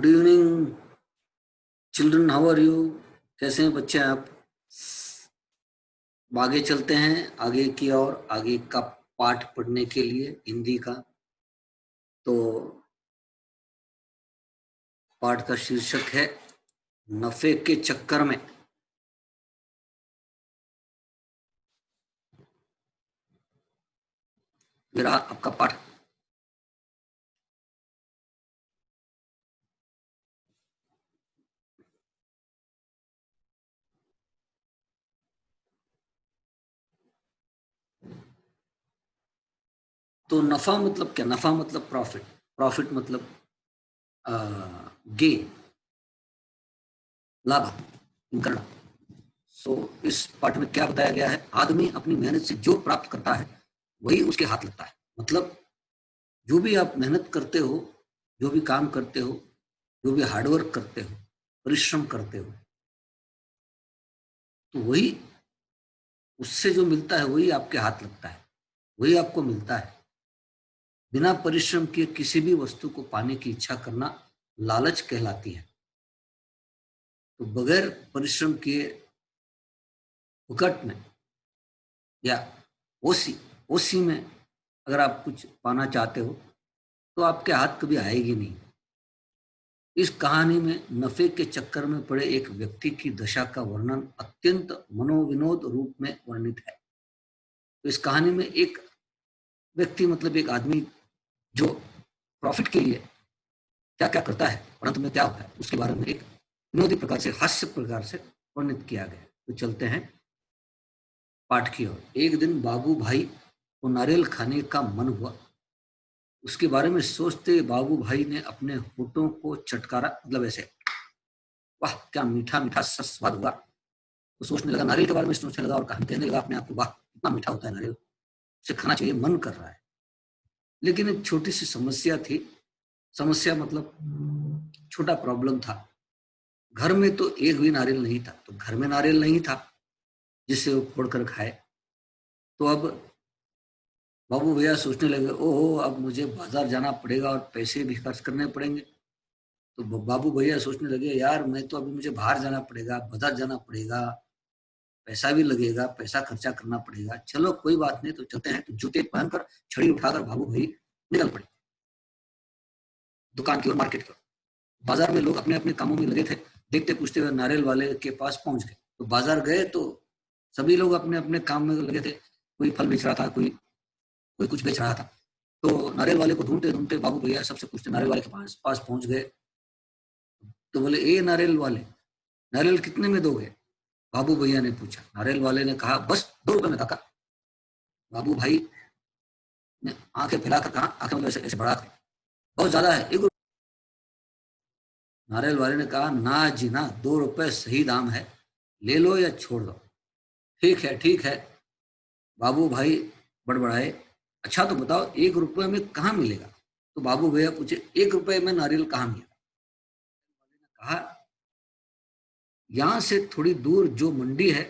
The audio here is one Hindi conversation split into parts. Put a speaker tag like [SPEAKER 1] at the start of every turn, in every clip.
[SPEAKER 1] Good evening children, how are you? कैसे हैं बच्चे आप? आगे चलते हैं आगे की और आगे का पाठ पढ़ने के लिए हिंदी का। तो पाठ का शीर्षक है नफे के चक्कर में। मेरा आपका पाठ। तो नफा मतलब क्या? नफा मतलब प्रॉफिट, प्रॉफिट मतलब गेन, लाभ करना। सो इस पाठ में क्या बताया गया है, आदमी अपनी मेहनत से जो प्राप्त करता है वही उसके हाथ लगता है। मतलब जो भी आप मेहनत करते हो, जो भी काम करते हो, जो भी हार्डवर्क करते हो, परिश्रम करते हो, तो वही उससे जो मिलता है वही आपके हाथ लगता है, वही आपको मिलता है। बिना परिश्रम किए किसी भी वस्तु को पाने की इच्छा करना लालच कहलाती है। तो बगैर परिश्रम किए फुकट में या ओसी ओसी में अगर आप कुछ पाना चाहते हो तो आपके हाथ कभी आएगी नहीं। इस कहानी में नफे के चक्कर में पड़े एक व्यक्ति की दशा का वर्णन अत्यंत मनोविनोद रूप में वर्णित है। तो इस कहानी में एक व्यक्ति मतलब एक आदमी जो प्रॉफिट के लिए क्या क्या करता है और अंत में क्या होता है उसके बारे में एक विनोदी प्रकार से, हास्य प्रकार से वर्णित किया गया। तो चलते हैं पाठ की ओर। एक दिन बाबू भाई को नारियल खाने का मन हुआ। उसके बारे में सोचते बाबू भाई ने अपने होठों को चटकारा, मतलब ऐसे, वाह क्या मीठा मीठा सा स्वाद हुआ। तो सोचने लगा, नारियल के बारे में सोचने लगा और कहने लगा अपने आप को, वाह कितना मीठा होता है नारियल, उसे खाना चाहिए, मन कर रहा है। लेकिन एक छोटी सी समस्या थी। समस्या मतलब छोटा प्रॉब्लम था। घर में तो एक भी नारियल नहीं था। तो घर में नारियल नहीं था जिससे वो फोड़कर खाए। तो अब बाबू भैया सोचने लगे, ओहो अब मुझे बाजार जाना पड़ेगा और पैसे भी खर्च करने पड़ेंगे। तो बाबू भैया सोचने लगे, यार मैं तो अभी मुझे बाहर जाना पड़ेगा, बाजार जाना पड़ेगा, पैसा भी लगेगा, पैसा खर्चा करना पड़ेगा। चलो कोई बात नहीं, तो चलते हैं। तो जूते पहनकर छड़ी उठाकर बाबू भाई निकल पड़े दुकान की ओर, मार्केट की ओर। बाजार में लोग अपने अपने कामों में लगे थे। देखते पूछते हुए नारियल वाले के पास पहुंच गए। तो बाजार गए तो सभी लोग अपने अपने काम में लगे थे। कोई फल बेच रहा था, कोई कोई कुछ बेच रहा था। तो नारियल वाले को ढूंढते ढूंढते बाबू भैया सबसे पूछते नारियल वाले के पास पास पहुंच गए। तो बोले, ए नारियल वाले, नारियल कितने में दोगे? बाबू भैया ने पूछा। नारियल वाले ने कहा, बस 2 रुपए में काका। बाबू भाई ने आंखें फैलाकर कहा, आंखें मतलब ऐसे ऐसे बढ़ाकर, बहुत ज्यादा है, 1 रुपया। नारियल वाले ने कहा, ना जी ना, 2 रुपए सही दाम है, ले लो या छोड़ दो। ठीक है ठीक है, बाबू भाई बड़बड़ाए। अच्छा तो बताओ 1 रुपए में कहाँ मिलेगा? तो बाबू भैया पूछे, 1 रुपए में नारियल कहाँ मिलेगा? कहा, यहाँ से थोड़ी दूर जो मंडी है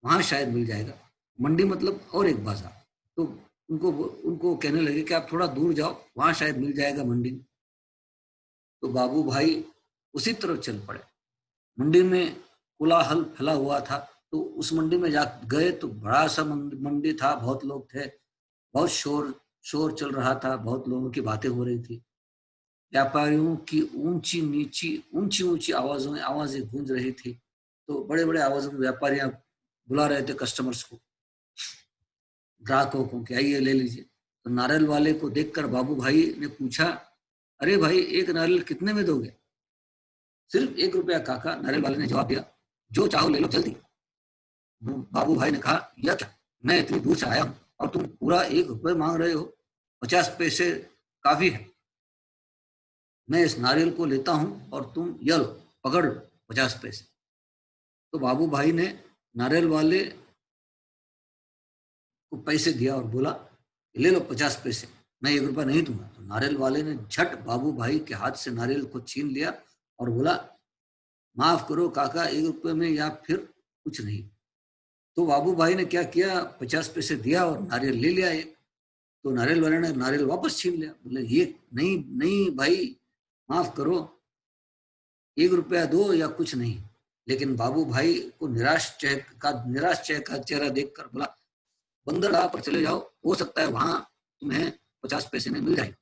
[SPEAKER 1] वहां शायद मिल जाएगा। मंडी मतलब और एक बाजार। तो उनको उनको कहने लगे कि आप थोड़ा दूर जाओ, वहां शायद मिल जाएगा मंडी। तो बाबू भाई उसी तरफ चल पड़े। मंडी में कोलाहल फैला हुआ था। तो उस मंडी में जा गए तो बड़ा सा मंडी था, बहुत लोग थे, बहुत शोर शोर चल रहा था, बहुत लोगों की बातें हो रही थी। व्यापारियों की ऊंची ऊंची आवाजें गूंज रही थी। तो बड़े बड़े आवाजों में व्यापारियां बुला रहे थे कस्टमर्स को, ग्राहकों को, कि आइए ले लीजिए। तो नारियल वाले को देखकर बाबू भाई ने पूछा, अरे भाई एक नारियल कितने में दोगे? सिर्फ 1 रुपया काका, नारियल वाले ने जवाब दिया। जो चाहो ले लो जल्दी। बाबू भाई ने कहा, यह क्या, मैं इतनी दूर से आया हूँ और तुम पूरा 1 रुपये मांग रहे हो? 50 पैसे काफी है। मैं इस नारियल को लेता हूँ और तुम यह लो, पकड़ लो 50 पैसे। तो बाबू भाई ने नारियल वाले को पैसे दिया और बोला, ले लो 50 पैसे, मैं 1 रुपया नहीं दूंगा। तो नारियल वाले ने झट बाबू भाई के हाथ से नारियल को छीन लिया और बोला, माफ करो काका, 1 रुपये में या फिर कुछ नहीं। तो बाबू भाई ने क्या किया, 50 पैसे दिया और नारियल ले लिया एक। तो नारियल वाले ने नारियल वापस छीन लिया। बोले, ये नहीं नहीं भाई, माफ करो, 1 रुपया दो या कुछ नहीं। लेकिन बाबू भाई को निराश चेहरा देखकर बोला, बंदरगाह पर चले जाओ, हो सकता है वहां तुम्हें 50 पैसे में मिल जाए।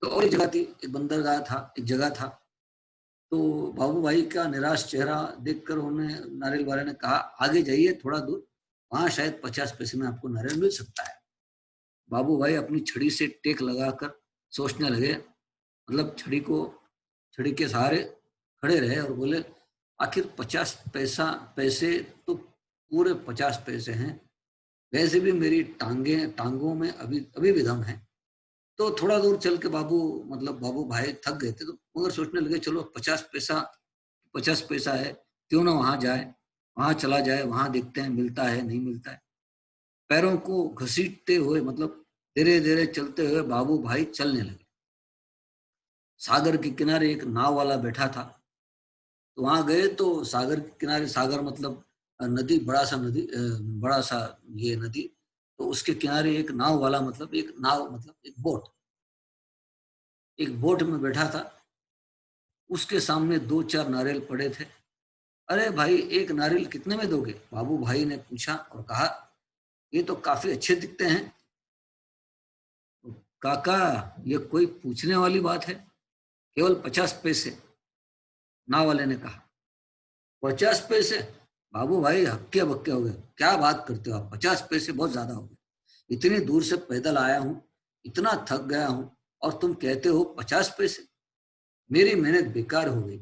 [SPEAKER 1] तो और एक जगह थी, एक बंदरगाह था, एक जगह था। तो बाबू भाई का निराश चेहरा देखकर उन्हें नारियल वाले ने कहा, आगे जाइए थोड़ा दूर, वहां शायद 50 पैसे में आपको नारियल मिल सकता है। बाबू भाई अपनी छड़ी से टेक लगाकर सोचने लगे, मतलब छड़ी के सहारे खड़े रहे और बोले, आखिर 50 पैसे तो पूरे 50 पैसे हैं, वैसे भी मेरी टांगों में अभी अभी भी दम है। तो थोड़ा दूर चल के बाबू भाई थक गए थे, तो मगर सोचने लगे, चलो 50 पैसा है, क्यों ना वहां जाए, वहां चला जाए, वहां देखते हैं मिलता है नहीं मिलता है। पैरों को घसीटते हुए, मतलब धीरे धीरे चलते हुए बाबू भाई चलने लगे। सागर के किनारे एक नाव वाला बैठा था। तो वहां गए तो सागर के किनारे, सागर मतलब नदी, बड़ा सा ये नदी। तो उसके किनारे एक नाव वाला, मतलब एक बोट में बैठा था। उसके सामने 2-4 नारियल पड़े थे। अरे भाई, एक नारियल कितने में दोगे? बाबू भाई ने पूछा और कहा, ये तो काफी अच्छे दिखते हैं। तो काका, ये कोई पूछने वाली बात है, केवल 50 पैसे, नाव वाले ने कहा। 50 पैसे? बाबू भाई हक्के बक्के हो गए, क्या बात करते हो आप, 50 पैसे बहुत ज्यादा हो गए। इतनी दूर से पैदल आया हूँ, इतना थक गया हूँ, और तुम कहते हो 50 पैसे? मेरी मेहनत बेकार हो गई।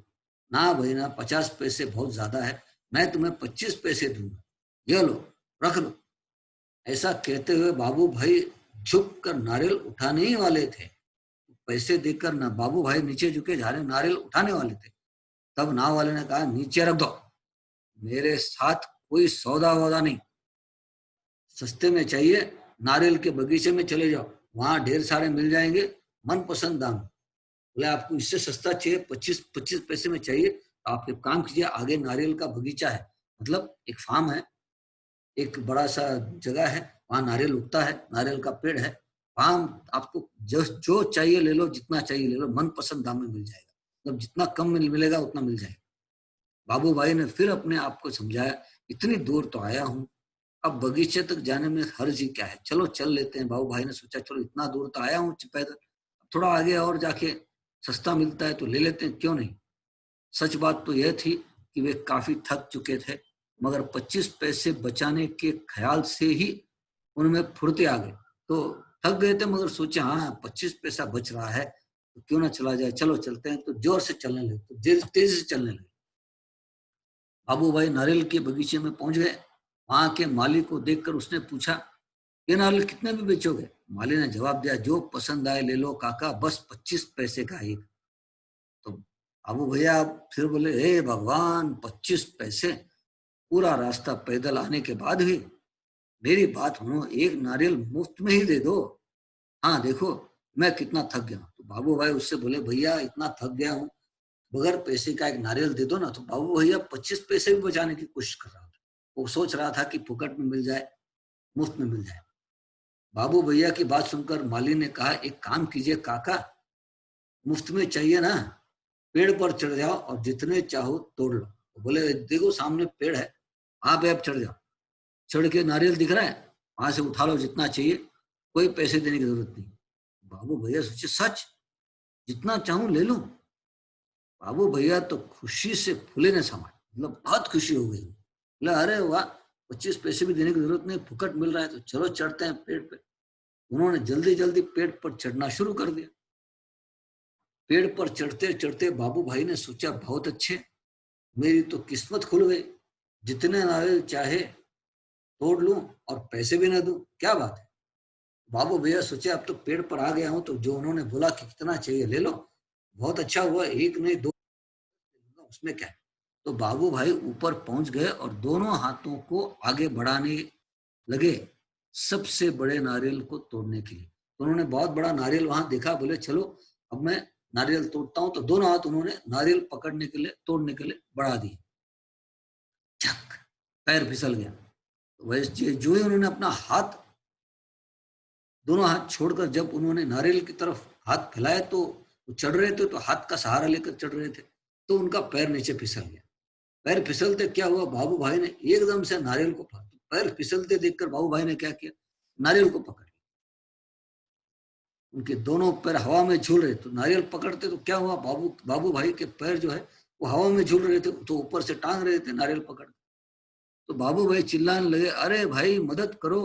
[SPEAKER 1] ना भाई ना, 50 पैसे बहुत ज्यादा है, मैं तुम्हें 25 पैसे दूंगा, ये लो, रख लो। ऐसा कहते हुए बाबू भाई झुक कर नारियल उठाने ही वाले थे। पैसे देकर ना बाबू भाई नीचे झुके जा रहे, नारियल उठाने वाले थे। तब नाव वाले ने कहा, नीचे रख दो, मेरे साथ कोई सौदा वौदा नहीं, सस्ते में चाहिए, नारियल के बगीचे में चले जाओ, वहां ढेर सारे मिल जाएंगे, मनपसंद दाम। बोले, आपको इससे सस्ता चाहिए, 25 पैसे में चाहिए, तो आप एक काम कीजिए, आगे नारियल का बगीचा है, मतलब एक फार्म है, एक बड़ा सा जगह है, वहां नारियल उगता है, नारियल का पेड़ है, वहां आपको जो चाहिए ले लो, जितना चाहिए ले लो, मनपसंद दाम में मिल जाएगा, मतलब जितना कम मिलेगा उतना मिल जाएगा। बाबू भाई ने फिर अपने आप को समझाया, इतनी दूर तो आया हूँ, अब बगीचे तक जाने में हर्ज ही क्या है, चलो चल लेते हैं। बाबू भाई ने सोचा, चलो इतना दूर तो आया हूँ पैदल, थोड़ा आगे और जाके सस्ता मिलता है तो ले लेते हैं, क्यों नहीं। सच बात तो यह थी कि वे काफी थक चुके थे, मगर 25 पैसे बचाने के ख्याल से ही उनमें फुर्ती आ गई। तो थक गए थे, मगर सोचे, हाँ 25 पैसा बच रहा है, तो क्यों ना चला जाए, चलो चलते हैं। तो जोर से चलने लगे, तो तेजी से चलने लगे। बाबू भाई नारियल के बगीचे में पहुंच गए। वहां के माली को देखकर उसने पूछा, ये नारियल कितने में बेचोगे? माली ने जवाब दिया, जो पसंद आए ले लो काका, बस 25 पैसे का एक। तो बाबू भैया फिर बोले, हे भगवान, 25 पैसे, पूरा रास्ता पैदल आने के बाद भी, मेरी बात सुनो, एक नारियल मुफ्त में ही दे दो। हाँ देखो, मैं कितना थक गया हूँ। तो बाबू भाई उससे बोले, भैया इतना थक गया हूँ, बगैर पैसे का एक नारियल दे दो ना। तो बाबू भैया 25 पैसे भी बचाने की कोशिश कर रहा था, वो सोच रहा था कि फुकट में मिल जाए, मुफ्त में मिल जाए। बाबू भैया की बात सुनकर माली ने कहा, एक काम कीजिए काका, मुफ्त में चाहिए ना, पेड़ पर चढ़ जाओ और जितने चाहो तोड़ लो। तो बोले, देखो सामने पेड़ है, वहां पे आप चढ़ जाओ, चढ़ के नारियल दिख रहा है, वहां से उठा लो जितना चाहिए, कोई पैसे देने की जरूरत नहीं। बाबू भैया सोचे, सच, जितना चाहूं ले लूं? बाबू भैया तो खुशी से फूले न समाये, मतलब बहुत खुशी हो गई। बोले, अरे वाह, 25 पैसे भी देने की जरूरत नहीं, फुकट मिल रहा है, तो चलो चढ़ते हैं पेड़ पे। उन्होंने जल्दी जल्दी पेड़ पर चढ़ना शुरू कर दिया। पेड़ पर चढ़ते चढ़ते बाबू भाई ने सोचा, बहुत अच्छे, मेरी तो किस्मत खुल गई, जितने नारियल चाहे तोड़ लूं और पैसे भी ना दूं, क्या बात है। बाबू भैया सोचे, अब तो पेड़ पर आ गया हूं, तो जो उन्होंने बोला कि कितना चाहिए ले लो, बहुत अच्छा हुआ, एक नहीं दो, उसमें क्या है। तो बाबू भाई ऊपर पहुंच गए और दोनों हाथों को आगे बढ़ाने लगे सबसे बड़े नारियल को तोड़ने के लिए। तो उन्होंने बहुत बड़ा नारियल वहां देखा, बोले, चलो अब मैं नारियल तोड़ता हूं। तो दोनों हाथ उन्होंने नारियल पकड़ने के लिए, तोड़ने के लिए बढ़ा दिए। झक, पैर फिसल गया। तो वैसे जो ही उन्होंने अपना हाथ, दोनों हाथ छोड़कर जब उन्होंने नारियल की तरफ हाथ फैलाए, तो वो चढ़ रहे थे, तो हाथ का सहारा लेकर चढ़ रहे थे। तो उनका पैर नीचे फिसल गया। पैर फिसलते क्या हुआ, बाबू भाई ने एकदम से नारियल को पैर फिसलते देखकर बाबू भाई ने क्या किया, नारियल को पकड़ लिया। उनके दोनों पैर हवा में झूल रहे, तो नारियल पकड़ते तो क्या हुआ, बाबू भाई के पैर जो है वो हवा में झूल रहे थे, तो ऊपर से टांग रहे थे नारियल पकड़। तो बाबू भाई चिल्लाने लगे, अरे भाई मदद करो।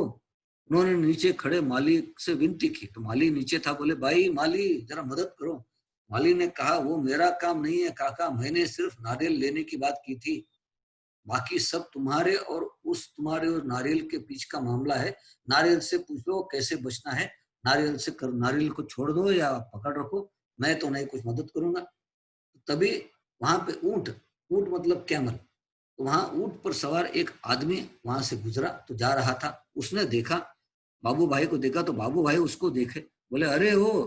[SPEAKER 1] उन्होंने नीचे खड़े माली से विनती की, तो माली नीचे था, बोले भाई माली जरा मदद करो। माली ने कहा, वो मेरा काम नहीं है काका, मैंने सिर्फ नारियल लेने की बात की थी, बाकी सब तुम्हारे और तुम्हारे और नारियल के बीच का मामला है। नारियल से पूछ लो कैसे बचना है, नारियल को छोड़ दो या पकड़ रखो, मैं तो नहीं कुछ मदद करूंगा। तभी वहां पे ऊंट ऊंट मतलब कैमल, तो वहां ऊंट पर सवार एक आदमी वहां से गुजरा, तो जा रहा था, उसने देखा बाबू भाई को, देखा तो बाबू भाई उसको देखे, बोले अरे ओ।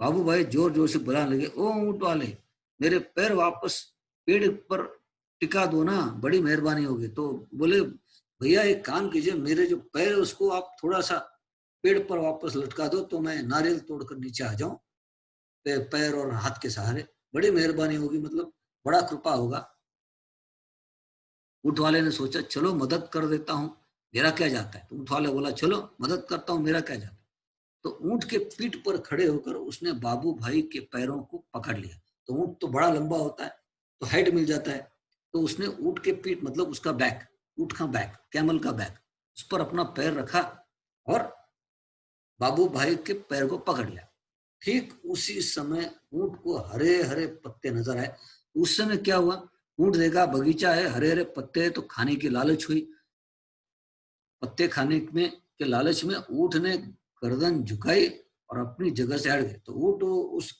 [SPEAKER 1] बाबू भाई जोर जोर से बुलाने लगे, ओ ऊंट वाले, मेरे पैर वापस पेड़ पर टिका दो ना, बड़ी मेहरबानी होगी। तो बोले भैया एक काम कीजिए, मेरे जो पैर है उसको आप थोड़ा सा पेड़ पर वापस लटका दो, तो मैं नारियल तोड़कर नीचे आ जाऊं पैर और हाथ के सहारे, बड़ी मेहरबानी होगी, मतलब बड़ा कृपा होगा। ऊंट वाले ने सोचा चलो मदद कर देता हूँ, मेरा क्या जाता है। तो ऊंट वाले बोला चलो मदद करता हूँ, मेरा क्या जाता है। तो ऊंट के पीठ पर खड़े होकर उसने बाबू भाई के पैरों को पकड़ लिया। तो ऊंट तो बड़ा लंबा होता है, तो हाइट मिल जाता है। तो उसने ऊंट के पीठ मतलब उसका बैक, ऊंट का बैक, कैमल का बैक, उस पर अपना पैर रखा और बाबू भाई के पैर को पकड़ लिया। ठीक उसी समय ऊंट को हरे हरे पत्ते नजर आए। उस समय क्या हुआ, ऊंट देखा बगीचा है, हरे हरे पत्ते है, तो खाने की लालच हुई। पत्ते खाने में के लालच में ऊंट ने गर्दन झुकाई और अपनी जगह से हट गए। तो ऊंट उस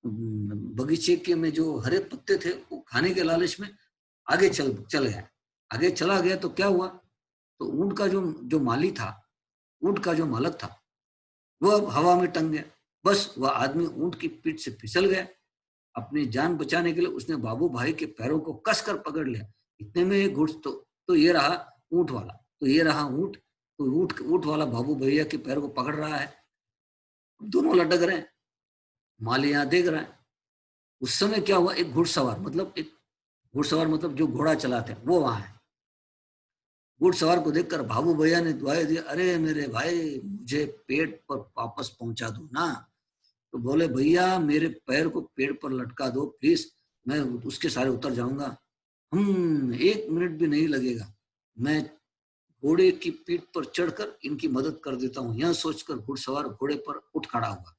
[SPEAKER 1] बगीचे के में जो हरे पत्ते थे वो खाने के लालच में आगे चल गया। आगे चला गया तो क्या हुआ, तो ऊंट का जो माली था, ऊंट का जो मालक था, वो अब हवा में टंग गया। बस वह आदमी ऊंट की पीठ से फिसल गया। अपनी जान बचाने के लिए उसने बाबू भाई के पैरों को कसकर पकड़ लिया। इतने में एक घुट तो ये रहा ऊंट वाला, तो ये रहा ऊंट, तो ऊंट वाला बाबू भैया के पैर को पकड़ रहा है, दोनों लटक रहे हैं, माली यहाँ देख रहा है। उस समय क्या हुआ, एक घुड़सवार मतलब जो घोड़ा चलाते हैं वो वहां है। घुड़सवार को देखकर बाबू भैया ने दुआएं दी, अरे मेरे भाई मुझे पेट पर वापस पहुंचा दो ना। तो बोले भैया मेरे पैर को पेड़ पर लटका दो प्लीज, मैं उसके सारे उतर जाऊंगा। 1 मिनट भी नहीं लगेगा, मैं घोड़े की पीठ पर चढ़कर इनकी मदद कर देता हूँ। यह सोचकर घुड़सवार घोड़े पर उठ खड़ा हुआ।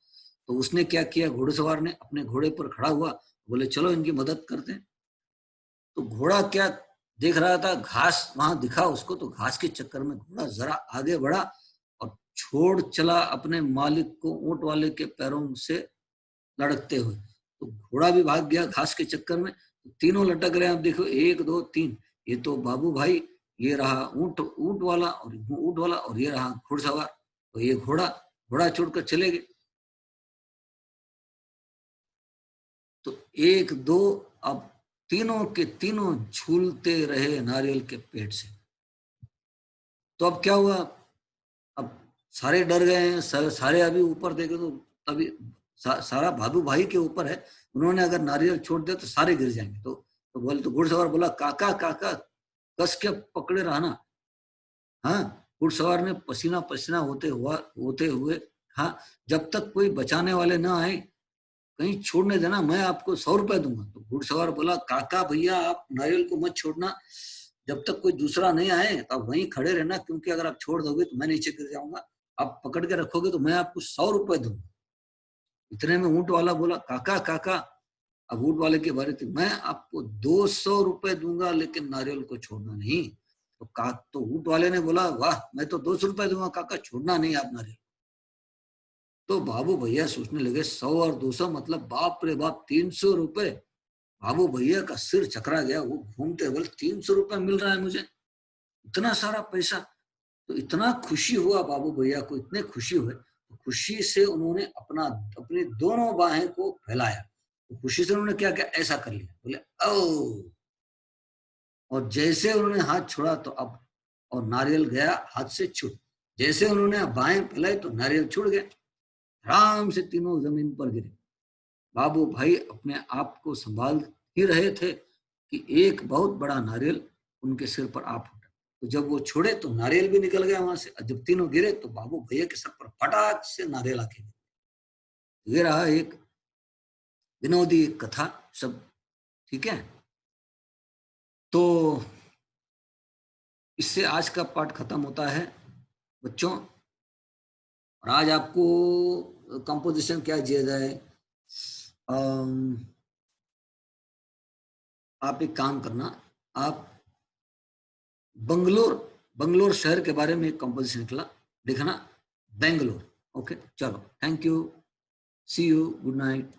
[SPEAKER 1] तो उसने क्या किया, घुड़सवार ने अपने घोड़े पर खड़ा हुआ, बोले चलो इनकी मदद करते हैं। तो घोड़ा क्या देख रहा था, घास वहां दिखा उसको, तो घास के चक्कर में घोड़ा जरा आगे बढ़ा और छोड़ चला अपने मालिक को ऊंट वाले के पैरों से लड़कते हुए। तो घोड़ा भी भाग गया घास के चक्कर में। तो तीनों लटक रहे हैं, आप देखो 1 2 3, ये तो बाबू भाई, ये रहा ऊंट वाला और ये रहा घुड़सवार। तो ये घोड़ा छोड़कर चले गए। तो 1 2, अब तीनों के तीनों झूलते रहे नारियल के पेड़ से। तो अब क्या हुआ, अब सारे डर गए हैं, सारे अभी ऊपर देखे तो तभी सारा बाबू भाई के ऊपर है। उन्होंने अगर नारियल छोड़ दिया तो सारे गिर जाएंगे। तो बोले, तो घुड़सवार बोला काका काका कस के पकड़े रहना। हाँ, घुड़सवार ने पसीना पसीना होते हुए, हाँ, जब तक कोई बचाने वाले ना आए कहीं छोड़ने देना, मैं आपको 100 रुपए दूंगा। तो घुड़सवार बोला काका भैया आप नारियल को मत छोड़ना, जब तक कोई दूसरा नहीं आए तो आप वहीं खड़े रहना, क्योंकि अगर आप छोड़ दोगे तो मैं नीचे गिर जाऊंगा, आप पकड़ के रखोगे तो मैं आपको 100 रुपए दूंगा। इतने में ऊंट वाला बोला काका काका, अब ऊंट वाले के बारे में, मैं आपको 200 रुपए दूंगा लेकिन नारियल को छोड़ना नहीं। तो ऊंट वाले ने बोला वाह, मैं तो 200 रुपए दूंगा काका, छोड़ना नहीं आप नारियल। तो बाबू भैया सोचने लगे 100 और 200 मतलब बाप रे बाप 300 रुपए। बाबू भैया का सिर चकरा गया, वो घूमते बोले 300 रुपए मिल रहा है मुझे, इतना सारा पैसा। तो इतना खुशी हुआ बाबू भैया को, इतने खुशी हुए, तो खुशी से उन्होंने अपनी दोनों बाहें को फैलाया। तो खुशी से उन्होंने क्या किया, ऐसा कर लिया, बोले ओ, और जैसे उन्होंने हाथ छोड़ा तो अब, और नारियल गया हाथ से छूट। जैसे उन्होंने बाहें फैलाई तो नारियल छूट गए, आराम से तीनों जमीन पर गिरे। बाबू भाई अपने आप को संभाल ही रहे थे कि एक बहुत बड़ा नारियल उनके सिर पर आ फूटा। तो जब वो छोड़े तो नारियल भी निकल गया वहां से, और जब तीनों गिरे तो बाबू भैया के सर पर फटाक से नारियल आके गिरे। ये रहा एक विनोदी कथा सब। ठीक है, तो इससे आज का पाठ खत्म होता है बच्चों। और आज आपको कंपोजिशन क्या दिया जाए, आप एक काम करना, आप बंगलोर बंगलोर शहर के बारे में एक कंपोजिशन निकला, लिखना बेंगलोर। ओके, चलो, thank you, see you, good night.